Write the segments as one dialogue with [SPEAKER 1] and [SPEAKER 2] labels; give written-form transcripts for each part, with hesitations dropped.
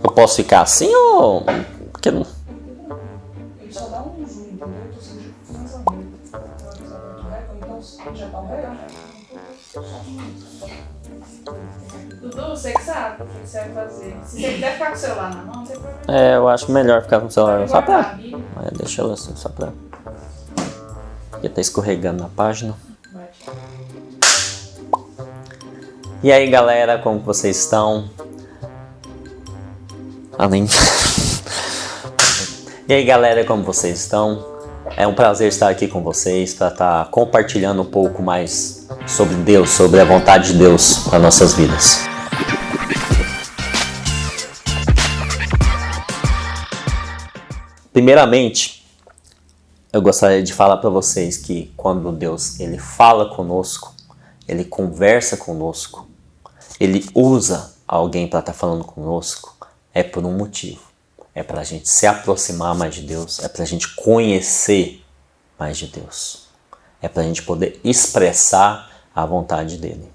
[SPEAKER 1] Eu posso ficar assim ou... Porque não...
[SPEAKER 2] Ele só dá um zoom, entendeu? Então você já faz a mão. Então já tá o real, né? Dudu, você que sabe o que você vai fazer. Se você quiser ficar com o celular na mão, não tem problema.
[SPEAKER 1] Eu acho melhor ficar com o celular só pra...
[SPEAKER 2] Vai.
[SPEAKER 1] Deixa ela assim, só pra... Porque tá escorregando na página. E aí, galera, como vocês estão? Além... E aí, galera, como vocês estão? É um prazer estar aqui com vocês para estar compartilhando um pouco mais sobre Deus, sobre a vontade de Deus para nossas vidas. Primeiramente, eu gostaria de falar para vocês que quando Deus ele fala conosco, ele conversa conosco, ele usa alguém para estar falando conosco, é por um motivo. É para a gente se aproximar mais de Deus, é para a gente conhecer mais de Deus. É para a gente poder expressar a vontade dele.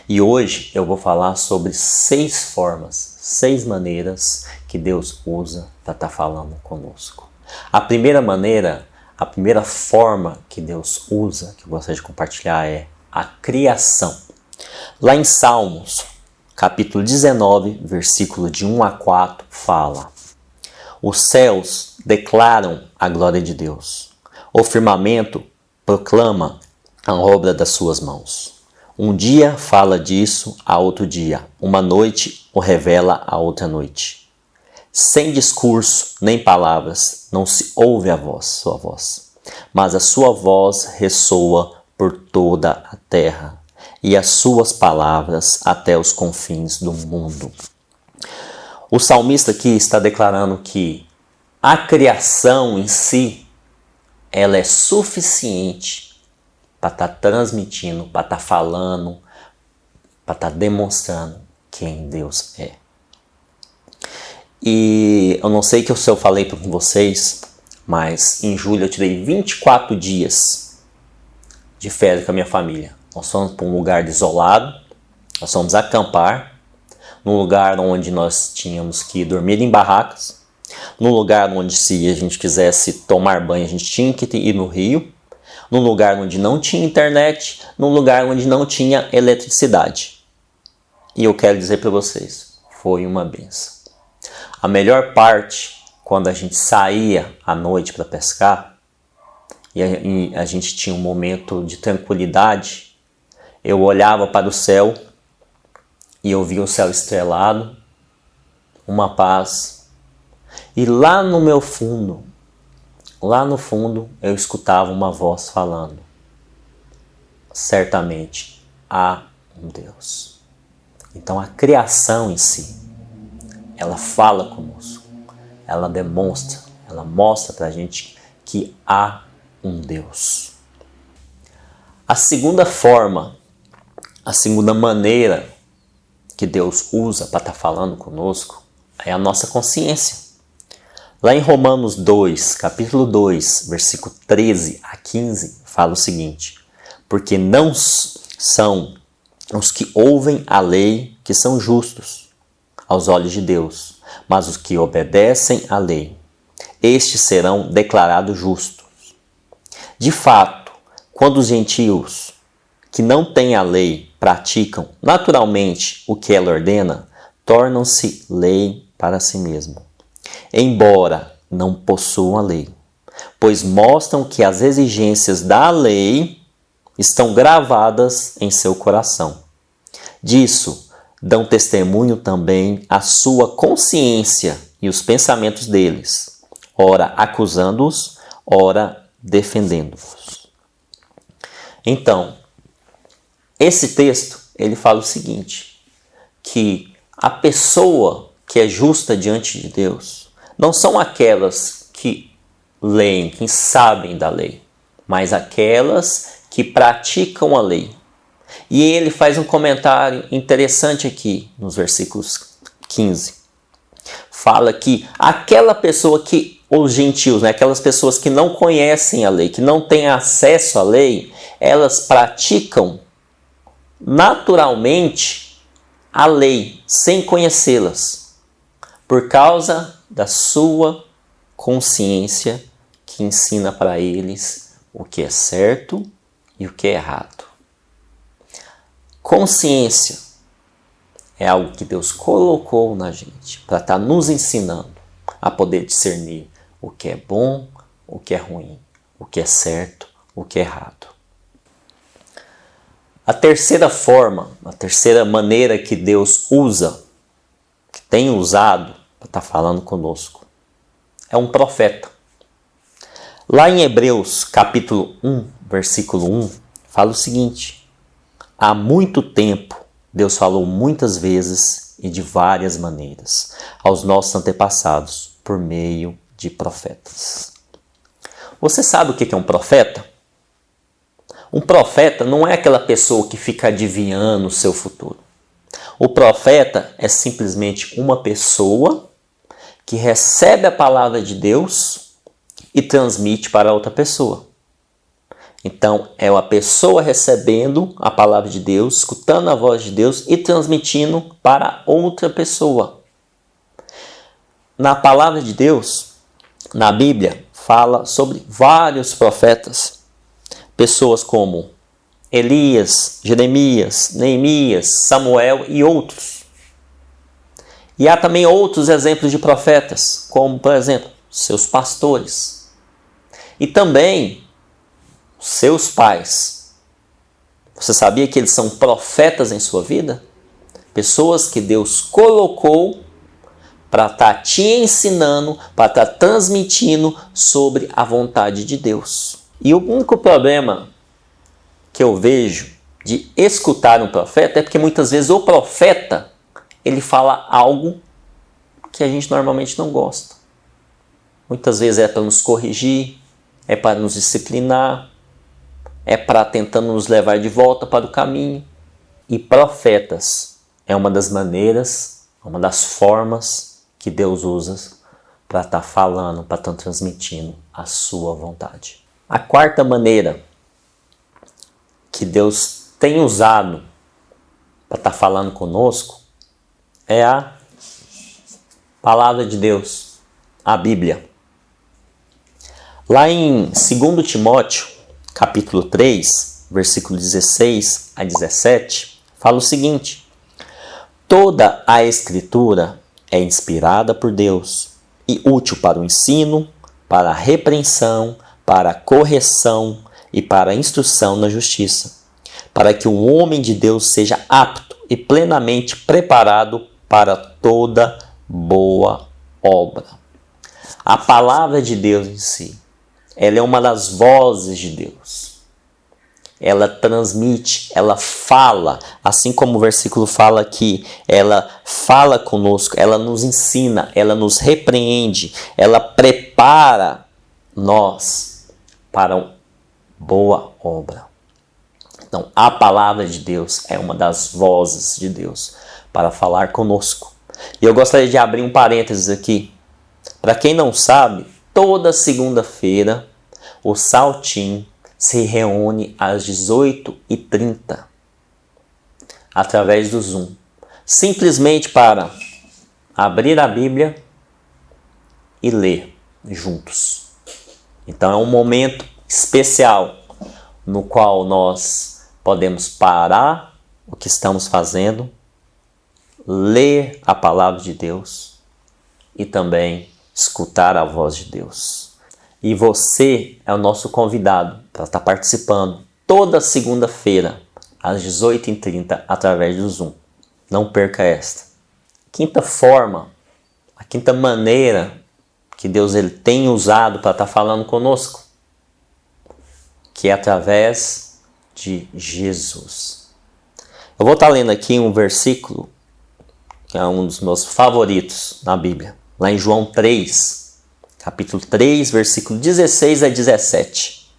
[SPEAKER 1] E hoje eu vou falar sobre 6 formas, 6 maneiras que Deus usa para estar falando conosco. A primeira maneira, a primeira forma que Deus usa, que eu gostaria de compartilhar, é a criação. Lá em Salmos, capítulo 19, versículo de 1 a 4, fala: Os céus declaram a glória de Deus. O firmamento proclama a obra das suas mãos. Um dia fala disso a outro dia. Uma noite o revela a outra noite. Sem discurso nem palavras, não se ouve sua voz. Mas a sua voz ressoa por toda a terra, e as suas palavras até os confins do mundo. O salmista aqui está declarando que a criação em si, ela é suficiente para estar transmitindo, para estar falando, para estar demonstrando quem Deus é. E eu não sei se eu falei com vocês, mas em julho eu tirei 24 dias de férias com a minha família. Nós fomos para um lugar isolado, nós fomos acampar, num lugar onde nós tínhamos que dormir em barracas, num lugar onde se a gente quisesse tomar banho a gente tinha que ir no rio, num lugar onde não tinha internet, num lugar onde não tinha eletricidade. E eu quero dizer para vocês, foi uma benção. A melhor parte, quando a gente saía à noite para pescar, e a gente tinha um momento de tranquilidade, eu olhava para o céu e eu via o céu estrelado, uma paz. E lá no meu fundo, eu escutava uma voz falando: certamente há um Deus. Então a criação em si, ela fala conosco, ela demonstra, ela mostra para a gente que há um Deus. A segunda forma, a segunda maneira que Deus usa para estar falando conosco é a nossa consciência. Lá em Romanos 2, capítulo 2, versículo 13 a 15, fala o seguinte: porque não são os que ouvem a lei que são justos aos olhos de Deus, mas os que obedecem à lei, estes serão declarados justos. De fato, quando os gentios que não têm a lei praticam naturalmente o que ela ordena, tornam-se lei para si mesmo, embora não possuam a lei, pois mostram que as exigências da lei estão gravadas em seu coração. Disso dão testemunho também a sua consciência e os pensamentos deles, ora acusando-os, ora defendendo-os. Então, esse texto, ele fala o seguinte, que a pessoa que é justa diante de Deus não são aquelas que leem, que sabem da lei, mas aquelas que praticam a lei. E ele faz um comentário interessante aqui nos versículos 15. Fala que aquela pessoa que, os gentios, né, aquelas pessoas que não conhecem a lei, que não têm acesso à lei, elas praticam naturalmente a lei sem conhecê-las, por causa da sua consciência que ensina para eles o que é certo e o que é errado. Consciência é algo que Deus colocou na gente para estar nos ensinando a poder discernir o que é bom, o que é ruim, o que é certo, o que é errado. A terceira forma, a terceira maneira que Deus usa, que tem usado para estar falando conosco, é um profeta. Lá em Hebreus capítulo 1, versículo 1, fala o seguinte: há muito tempo Deus falou muitas vezes e de várias maneiras aos nossos antepassados por meio de profetas. Você sabe o que é um profeta? Um profeta não é aquela pessoa que fica adivinhando o seu futuro. O profeta é simplesmente uma pessoa que recebe a palavra de Deus e transmite para outra pessoa. Então, é uma pessoa recebendo a palavra de Deus, escutando a voz de Deus e transmitindo para outra pessoa. Na palavra de Deus, na Bíblia, fala sobre vários profetas. Pessoas como Elias, Jeremias, Neemias, Samuel e outros. E há também outros exemplos de profetas, como, por exemplo, seus pastores. E também seus pais. Você sabia que eles são profetas em sua vida? Pessoas que Deus colocou para estar te ensinando, para estar transmitindo sobre a vontade de Deus. E o único problema que eu vejo de escutar um profeta é porque muitas vezes o profeta ele fala algo que a gente normalmente não gosta. Muitas vezes é para nos corrigir, é para nos disciplinar, é para tentando nos levar de volta para o caminho. E profetas é uma das maneiras, uma das formas que Deus usa para estar falando, para estar transmitindo a sua vontade. A quarta maneira que Deus tem usado para estar falando conosco é a palavra de Deus, a Bíblia. Lá em 2 Timóteo, capítulo 3, versículo 16 a 17, fala o seguinte: toda a Escritura é inspirada por Deus e útil para o ensino, para a repreensão, para a correção e para a instrução na justiça, para que o homem de Deus seja apto e plenamente preparado para toda boa obra. A palavra de Deus em si, ela é uma das vozes de Deus. Ela transmite, ela fala, assim como o versículo fala aqui, ela fala conosco, ela nos ensina, ela nos repreende, ela prepara nós para uma boa obra. Então, a palavra de Deus é uma das vozes de Deus para falar conosco. E eu gostaria de abrir um parênteses aqui. Para quem não sabe, toda segunda-feira o Saltim se reúne às 18h30 através do Zoom. Simplesmente para abrir a Bíblia e ler juntos. Então é um momento especial no qual nós podemos parar o que estamos fazendo, ler a palavra de Deus e também escutar a voz de Deus. E você é o nosso convidado para estar participando toda segunda-feira às 18h30 através do Zoom. Não perca esta. Quinta forma, a quinta maneira que Deus ele tem usado para estar falando conosco, que é através de Jesus. Eu vou estar lendo aqui um versículo que é um dos meus favoritos na Bíblia, lá em João 3, capítulo 3, versículo 16 a 17.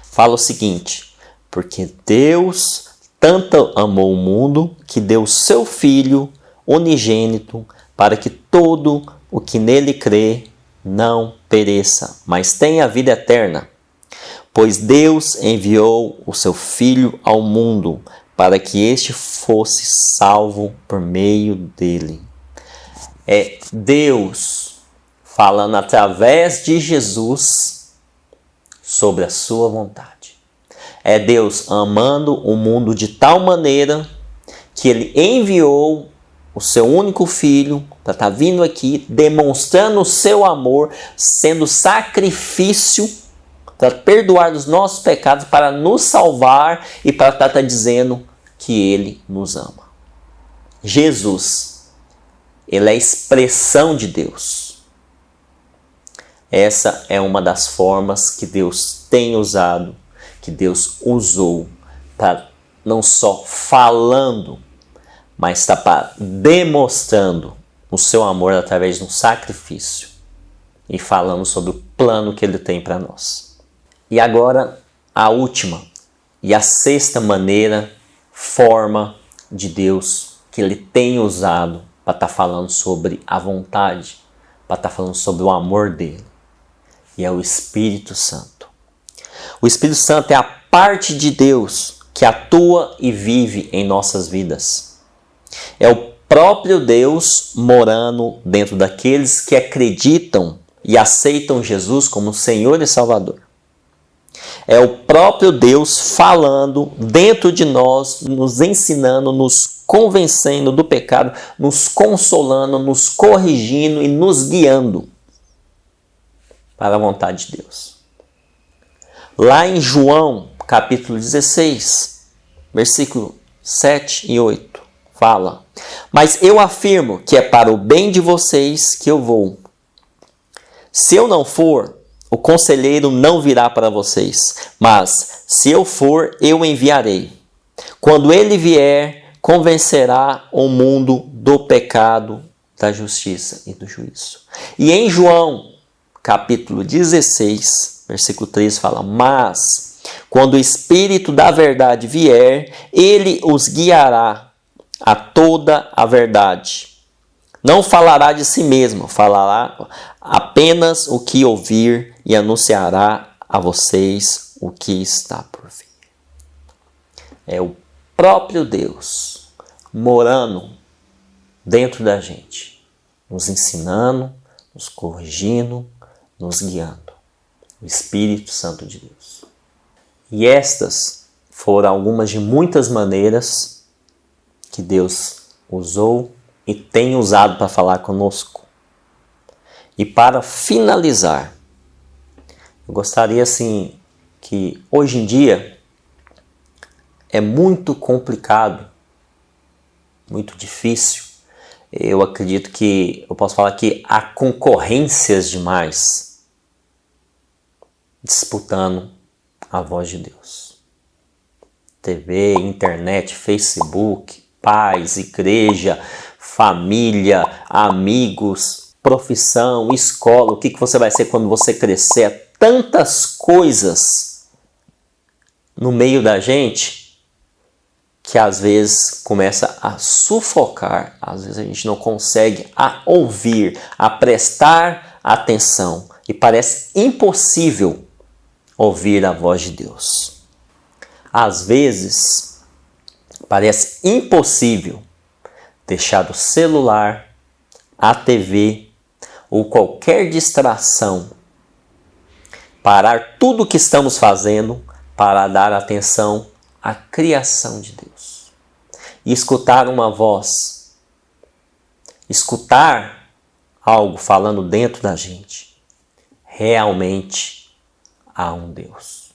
[SPEAKER 1] Fala o seguinte: porque Deus tanto amou o mundo que deu seu Filho unigênito para que todo o que nele crê não pereça, mas tenha vida eterna. Pois Deus enviou o seu Filho ao mundo para que este fosse salvo por meio dele. É Deus falando através de Jesus sobre a sua vontade. É Deus amando o mundo de tal maneira que ele enviou o seu único filho para estar vindo aqui, demonstrando o seu amor, sendo sacrifício para perdoar os nossos pecados, para nos salvar e para estar dizendo que ele nos ama. Jesus, ele é a expressão de Deus. Essa é uma das formas que Deus tem usado, que Deus usou para não só falando, mas está para demonstrando o seu amor através de um sacrifício e falando sobre o plano que ele tem para nós. E agora a última e a sexta forma de Deus que ele tem usado para estar falando sobre a vontade, para estar falando sobre o amor dele. E é o Espírito Santo. O Espírito Santo é a parte de Deus que atua e vive em nossas vidas. É o próprio Deus morando dentro daqueles que acreditam e aceitam Jesus como Senhor e Salvador. É o próprio Deus falando dentro de nós, nos ensinando, nos convencendo do pecado, nos consolando, nos corrigindo e nos guiando para a vontade de Deus. Lá em João, capítulo 16, versículo 7 e 8, fala: mas eu afirmo que é para o bem de vocês que eu vou. Se eu não for, o conselheiro não virá para vocês, mas se eu for, eu enviarei. Quando ele vier, convencerá o mundo do pecado, da justiça e do juízo. E em João, capítulo 16, versículo 3, fala: mas quando o Espírito da verdade vier, ele os guiará a toda a verdade. Não falará de si mesmo, falará apenas o que ouvir e anunciará a vocês o que está por vir. É o próprio Deus morando dentro da gente, nos ensinando, nos corrigindo, nos guiando. O Espírito Santo de Deus. E estas foram algumas de muitas maneiras que Deus usou e tem usado para falar conosco. E para finalizar, eu gostaria assim que hoje em dia é muito complicado, muito difícil. Eu acredito que eu posso falar que há concorrências demais disputando a voz de Deus. TV, internet, Facebook, pais, igreja, família, amigos, profissão, escola, o que você vai ser quando você crescer. Tantas coisas no meio da gente que às vezes começa a sufocar, às vezes a gente não consegue a ouvir, a prestar atenção e parece impossível ouvir a voz de Deus. Às vezes parece impossível deixar o celular, a TV ou qualquer distração, parar tudo o que estamos fazendo para dar atenção à criação de Deus. E escutar uma voz, escutar algo falando dentro da gente. Realmente há um Deus.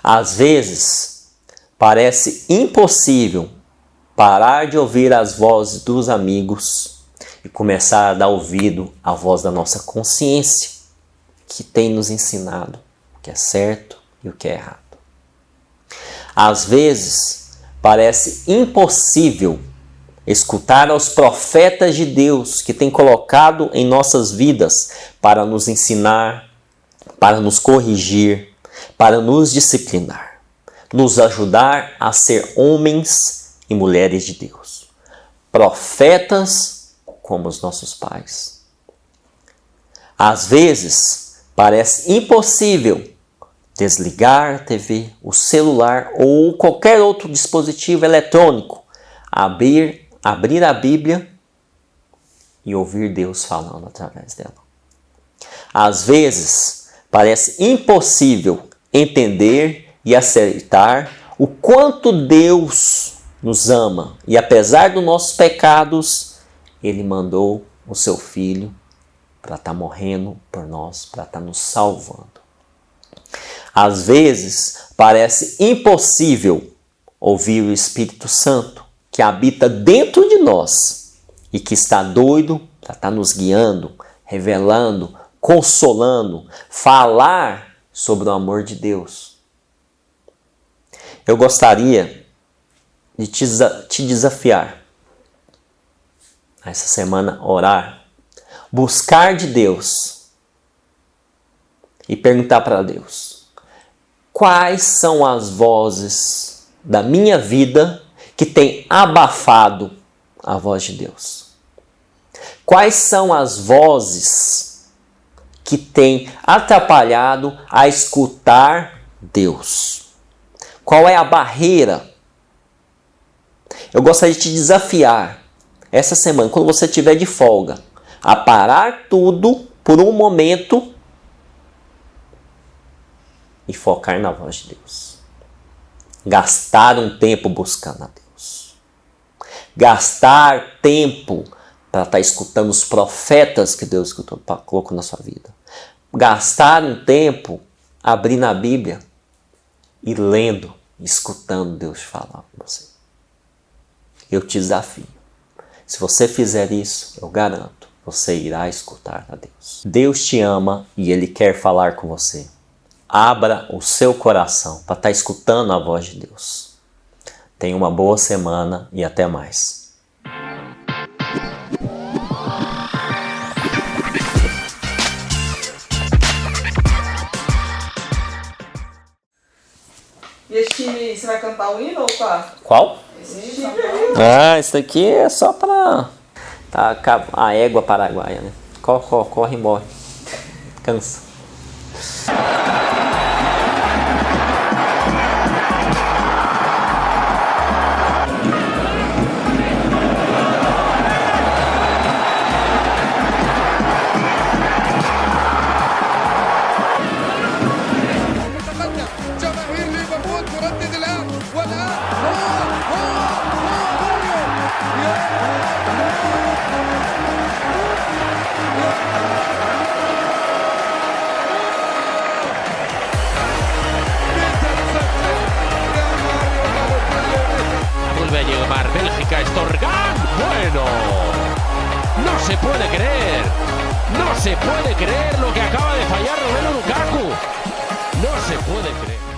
[SPEAKER 1] Às vezes parece impossível parar de ouvir as vozes dos amigos e começar a dar ouvido à voz da nossa consciência, que tem nos ensinado o que é certo e o que é errado. Às vezes, parece impossível escutar aos profetas de Deus que tem colocado em nossas vidas para nos ensinar, para nos corrigir, para nos disciplinar, nos ajudar a ser homens e mulheres de Deus. Profetas como os nossos pais. Às vezes, parece impossível desligar a TV, o celular ou qualquer outro dispositivo eletrônico, abrir a Bíblia e ouvir Deus falando através dela. Às vezes, parece impossível entender e aceitar o quanto Deus nos ama e apesar dos nossos pecados, Ele mandou o seu Filho para estar morrendo por nós, para estar nos salvando. Às vezes, parece impossível ouvir o Espírito Santo que habita dentro de nós e que está doido para estar nos guiando, revelando, consolando, falar sobre o amor de Deus. Eu gostaria de te desafiar essa semana a orar, buscar de Deus e perguntar para Deus: quais são as vozes da minha vida que tem abafado a voz de Deus? Quais são as vozes que têm atrapalhado a escutar Deus? Qual é a barreira? Eu gostaria de te desafiar essa semana, quando você estiver de folga, a parar tudo por um momento e focar na voz de Deus. Gastar um tempo buscando a Deus. Gastar tempo para estar escutando os profetas que Deus colocou na sua vida. Gastar um tempo abrindo a Bíblia e lendo, escutando Deus falar com você. Eu te desafio. Se você fizer isso, eu garanto, você irá escutar a Deus. Deus te ama e Ele quer falar com você. Abra o seu coração para estar escutando a voz de Deus. Tenha uma boa semana e até mais.
[SPEAKER 2] E esse, você vai cantar o hino ou qual?
[SPEAKER 1] Qual?
[SPEAKER 2] Esse
[SPEAKER 1] Esse daqui é só para a égua paraguaia, né? Corre e morre. Cansa.
[SPEAKER 3] Vuelve a llegar Bélgica, Estorgán. Bueno, no se puede creer. No se puede creer lo que acaba de fallar Romelu Lukaku. No se puede creer.